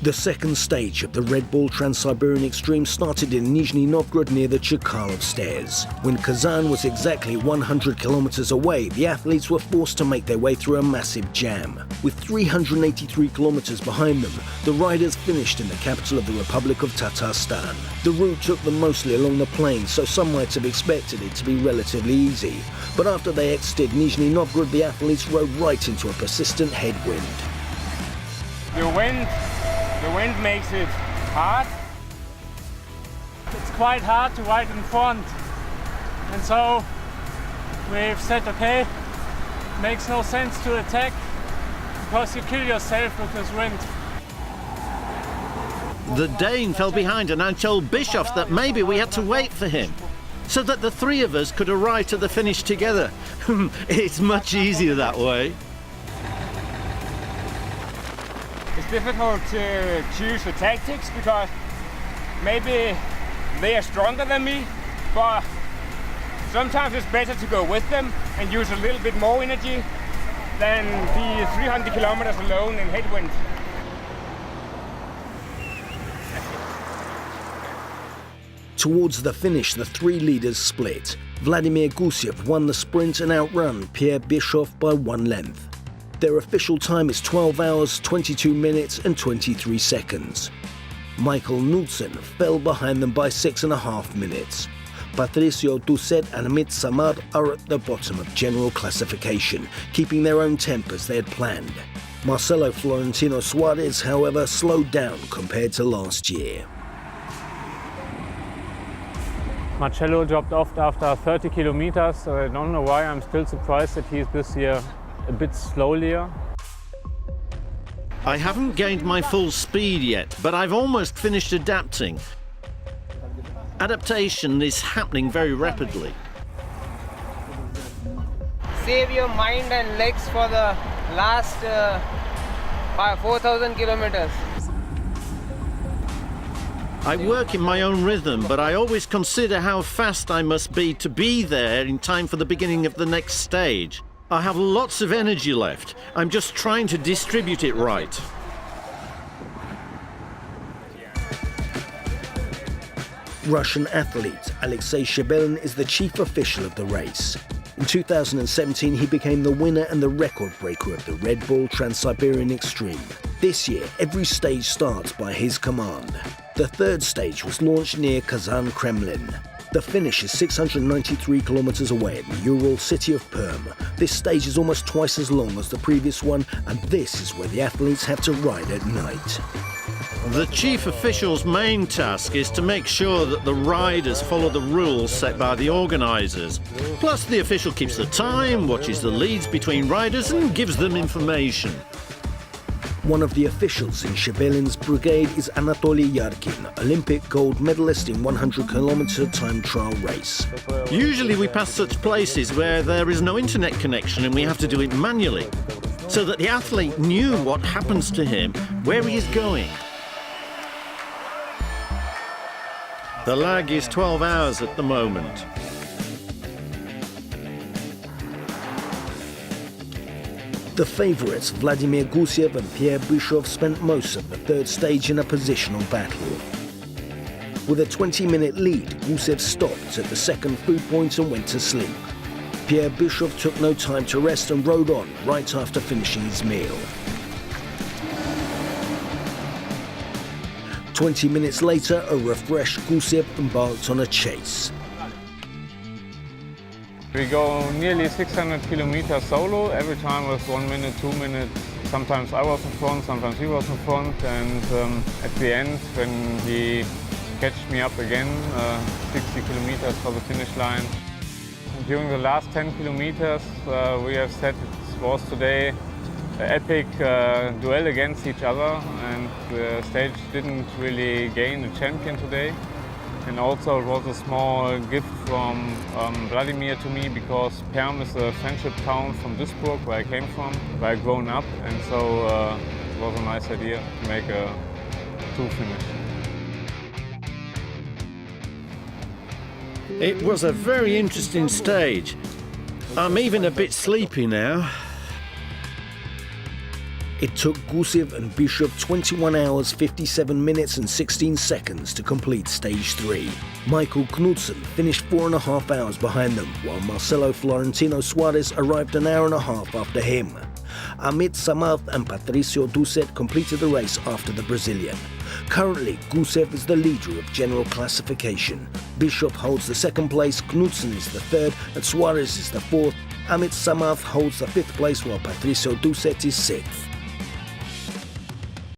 The second stage of the Red Bull Trans-Siberian Extreme started in Nizhny Novgorod near the Chkalov stairs. When Kazan was exactly 100 kilometers away, the athletes were forced to make their way through a massive jam. With 383 kilometers behind them, the riders finished in the capital of the Republic of Tatarstan. The route took them mostly along the plain, so some might have expected it to be relatively easy. But after they exited Nizhny Novgorod, the athletes rode right into a persistent headwind. The wind makes it hard. It's quite hard to ride in front. And so we've said, okay, makes no sense to attack because you kill yourself with this wind. The Dane fell behind and I told Bischoff that maybe we had to wait for him so that the three of us could arrive to the finish together. It's much easier that way. It's difficult to choose the tactics because maybe they are stronger than me, but sometimes it's better to go with them and use a little bit more energy than be 300 kilometers alone in headwind. Towards the finish, the three leaders split. Vladimir Gusiev won the sprint and outrun Pierre Bischoff by 1 length. Their official time is 12 hours, 22 minutes and 23 seconds. Michael Knudsen fell behind them by 6.5 minutes. Patricio Doucet and Amit Samar are at the bottom of general classification, keeping their own tempo as they had planned. Marcelo Florentino Suarez, however, slowed down compared to last year. Marcello dropped off after 30 kilometers, so I don't know why. I'm still surprised that he's this year a bit slowlier. I haven't gained my full speed yet, but I've almost finished adapting. Adaptation is happening very rapidly. Save your mind and legs for the last 4,000 kilometers. I work in my own rhythm, but I always consider how fast I must be to be there in time for the beginning of the next stage. I have lots of energy left. I'm just trying to distribute it right. Russian athlete Alexei Shebelin is the chief official of the race. In 2017, he became the winner and the record breaker of the Red Bull Trans-Siberian Extreme. This year, every stage starts by his command. The third stage was launched near Kazan Kremlin. The finish is 693 kilometers away in the Ural city of Perm. This stage is almost twice as long as the previous one, and this is where the athletes have to ride at night. The chief official's main task is to make sure that the riders follow the rules set by the organisers. Plus, the official keeps the time, watches the leads between riders and gives them information. One of the officials in Shebelin's brigade is Anatoly Yarkin, Olympic gold medalist in 100-kilometer time trial race. Usually we pass such places where there is no internet connection and we have to do it manually, so that the athlete knew what happens to him, where he is going. The lag is 12 hours at the moment. The favourites Vladimir Gusiev and Pierre Bischoff spent most of the third stage in a positional battle. With a 20-minute lead, Gusiev stopped at the second food point and went to sleep. Pierre Bischoff took no time to rest and rode on right after finishing his meal. 20 minutes later, a refreshed Gusiev embarked on a chase. We go nearly 600 kilometers solo, every time with 1 minute, 2 minutes. Sometimes I was in front, sometimes he was in front, and at the end, when he catched me up again, 60 kilometers for the finish line. During the last 10 kilometers, we have said it was today an epic duel against each other, and the stage didn't really gain a champion today. And also it was a small gift from Vladimir to me, because Perm is a friendship town from Duisburg, where I came from, where I grown up, and so it was a nice idea to make a two finish. It was a very interesting stage. I'm even a bit sleepy now. It took Gusiev and Bishop 21 hours, 57 minutes and 16 seconds to complete stage 3. Michael Knudsen finished 4.5 hours behind them, while Marcelo Florentino Suarez arrived an hour and a half after him. Amit Samath and Patricio Duset completed the race after the Brazilian. Currently, Gusiev is the leader of general classification. Bishop holds the second place, Knudsen is the third, and Suarez is the fourth. Amit Samath holds the fifth place, while Patricio Duset is sixth.